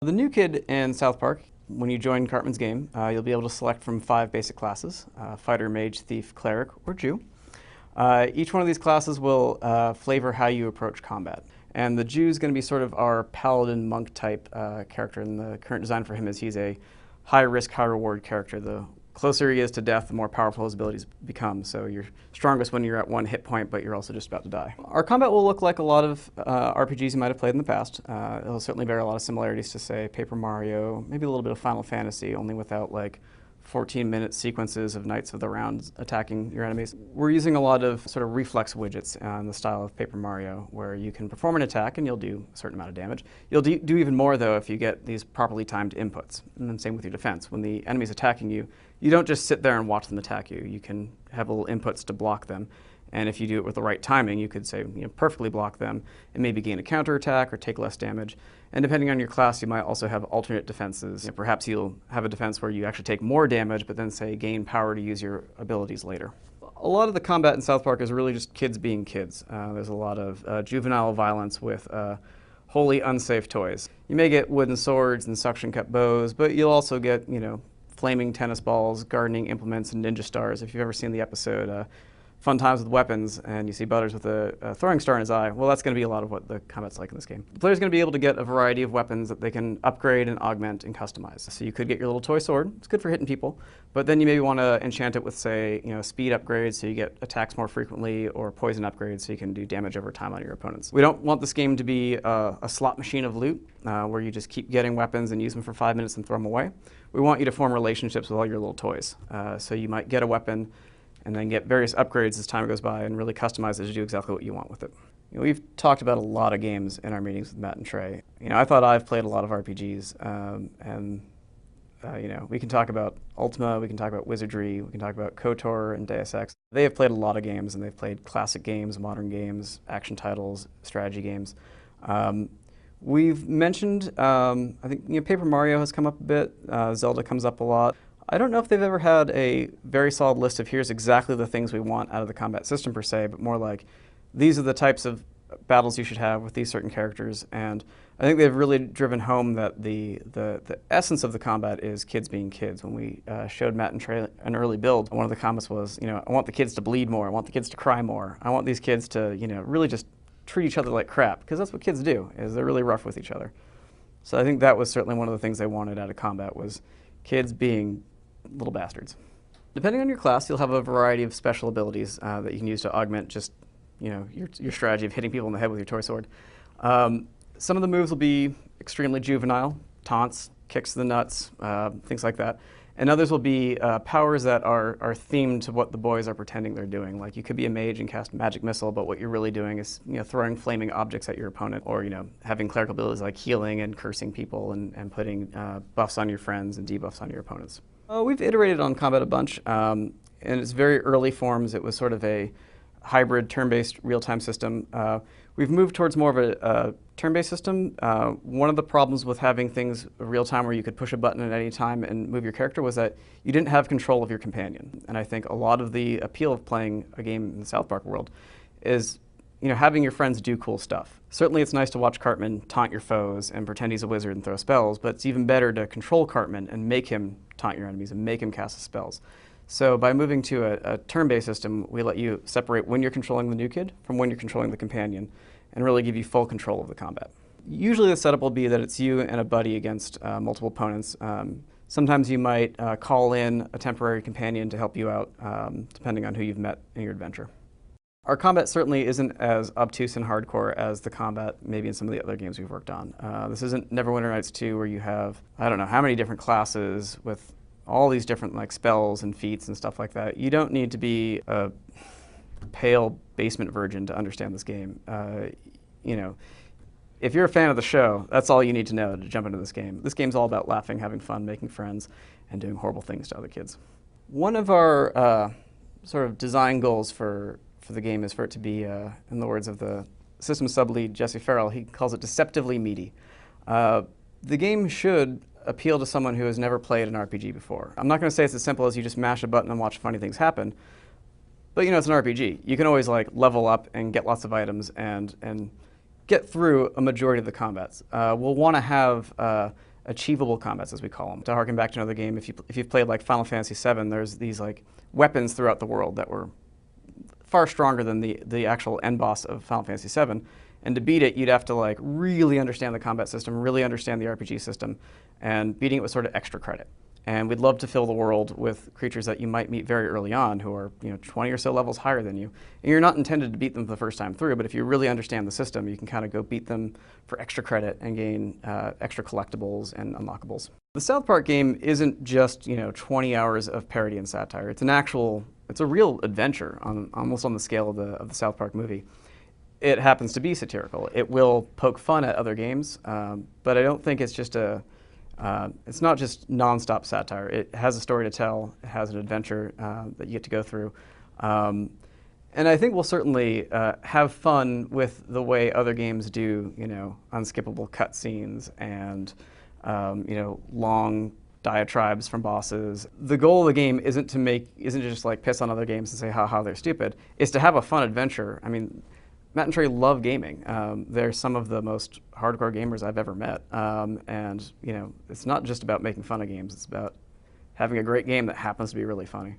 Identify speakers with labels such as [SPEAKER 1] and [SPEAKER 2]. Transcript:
[SPEAKER 1] The new kid in South Park, when you join Cartman's game, you'll be able to select from 5 basic classes: fighter, mage, thief, cleric, or Jew. Each one of these classes will flavor how you approach combat. And the Jew is going to be sort of our paladin monk type character, and the current design for him is he's a high risk, high reward character. The closer he is to death, the more powerful his abilities become. So you're strongest when you're at 1 hit point, but you're also just about to die. Our combat will look like a lot of RPGs you might have played in the past. It'll certainly bear a lot of similarities to, say, Paper Mario, maybe a little bit of Final Fantasy, only without like 14-minute sequences of Knights of the Round attacking your enemies. We're using a lot of sort of reflex widgets in the style of Paper Mario, where you can perform an attack and you'll do a certain amount of damage. You'll do even more, though, if you get these properly timed inputs. And then same with your defense. When the enemy's attacking you, you don't just sit there and watch them attack you. You can have little inputs to block them. And if you do it with the right timing, you could say, perfectly block them and maybe gain a counterattack or take less damage. And depending on your class, you might also have alternate defenses. Perhaps you'll have a defense where you actually take more damage, but then, say, gain power to use your abilities later. A lot of the combat in South Park is really just kids being kids. There's a lot of juvenile violence with wholly unsafe toys. You may get wooden swords and suction cup bows, but you'll also get, flaming tennis balls, gardening implements, and ninja stars. If you've ever seen the episode Fun Times with Weapons, and you see Butters with a throwing star in his eye, well, that's going to be a lot of what the combat's like in this game. The player's going to be able to get a variety of weapons that they can upgrade and augment and customize. So you could get your little toy sword. It's good for hitting people, but then you maybe want to enchant it with, say, speed upgrades so you get attacks more frequently, or poison upgrades so you can do damage over time on your opponents. We don't want this game to be a slot machine of loot where you just keep getting weapons and use them for 5 minutes and throw them away. We want you to form relationships with all your little toys. So you might get a weapon and then get various upgrades as time goes by and really customize it to do exactly what you want with it. We've talked about a lot of games in our meetings with Matt and Trey. I thought I've played a lot of RPGs, and we can talk about Ultima, we can talk about Wizardry, we can talk about KOTOR and Deus Ex. They have played a lot of games, and they've played classic games, modern games, action titles, strategy games. We've mentioned, I think, Paper Mario has come up a bit, Zelda comes up a lot. I don't know if they've ever had a very solid list of here's exactly the things we want out of the combat system per se, but more like these are the types of battles you should have with these certain characters. And I think they've really driven home that the essence of the combat is kids being kids. When we showed Matt and Trey an early build, one of the comments was, I want the kids to bleed more, I want the kids to cry more, I want these kids to, really just treat each other like crap, because that's what kids do, is they're really rough with each other. So I think that was certainly one of the things they wanted out of combat, was kids being little bastards. Depending on your class, you'll have a variety of special abilities that you can use to augment just, your strategy of hitting people in the head with your toy sword. Some of the moves will be extremely juvenile, taunts, kicks to the nuts, things like that. And others will be powers that are themed to what the boys are pretending they're doing. Like, you could be a mage and cast magic missile, but what you're really doing is, throwing flaming objects at your opponent, or, having clerical abilities like healing and cursing people and putting buffs on your friends and debuffs on your opponents. We've iterated on combat a bunch. In its very early forms, it was sort of a hybrid turn-based real-time system. We've moved towards more of a turn-based system. One of the problems with having things real-time where you could push a button at any time and move your character was that you didn't have control of your companion. And I think a lot of the appeal of playing a game in the South Park world is having your friends do cool stuff. Certainly it's nice to watch Cartman taunt your foes and pretend he's a wizard and throw spells, but it's even better to control Cartman and make him taunt your enemies and make him cast the spells. So by moving to a turn-based system, we let you separate when you're controlling the new kid from when you're controlling the companion, and really give you full control of the combat. Usually the setup will be that it's you and a buddy against multiple opponents. Sometimes you might call in a temporary companion to help you out, depending on who you've met in your adventure. Our combat certainly isn't as obtuse and hardcore as the combat maybe in some of the other games we've worked on. This isn't Neverwinter Nights 2, where you have, I don't know how many different classes with all these different spells and feats and stuff like that. You don't need to be a pale basement virgin to understand this game. If you're a fan of the show, that's all you need to know to jump into this game. This game's all about laughing, having fun, making friends, and doing horrible things to other kids. One of our sort of design goals for the game is for it to be, in the words of the system sub-lead, Jesse Farrell, he calls it deceptively meaty. The game should appeal to someone who has never played an RPG before. I'm not going to say it's as simple as you just mash a button and watch funny things happen, but it's an RPG. You can always level up and get lots of items and get through a majority of the combats. We'll want to have achievable combats, as we call them. To harken back to another game, if you've played like Final Fantasy VII, there's these like weapons throughout the world that were far stronger than the actual end boss of Final Fantasy VII. And to beat it, you'd have to like really understand the combat system, really understand the RPG system, and beating it was sort of extra credit. And we'd love to fill the world with creatures that you might meet very early on who are 20 or so levels higher than you. And you're not intended to beat them the first time through, but if you really understand the system, you can kind of go beat them for extra credit and gain extra collectibles and unlockables. The South Park game isn't just 20 hours of parody and satire. It's a real adventure almost on the scale of the South Park movie. It happens to be satirical. It will poke fun at other games, but I don't think it's just it's not just nonstop satire. It has a story to tell. It has an adventure that you get to go through. And I think we'll certainly have fun with the way other games do, unskippable cutscenes and, long diatribes from bosses. The goal of the game isn't to just like piss on other games and say how they're stupid. It's to have a fun adventure. I mean, Matt and Trey love gaming. They're some of the most hardcore gamers I've ever met. And it's not just about making fun of games. It's about having a great game that happens to be really funny.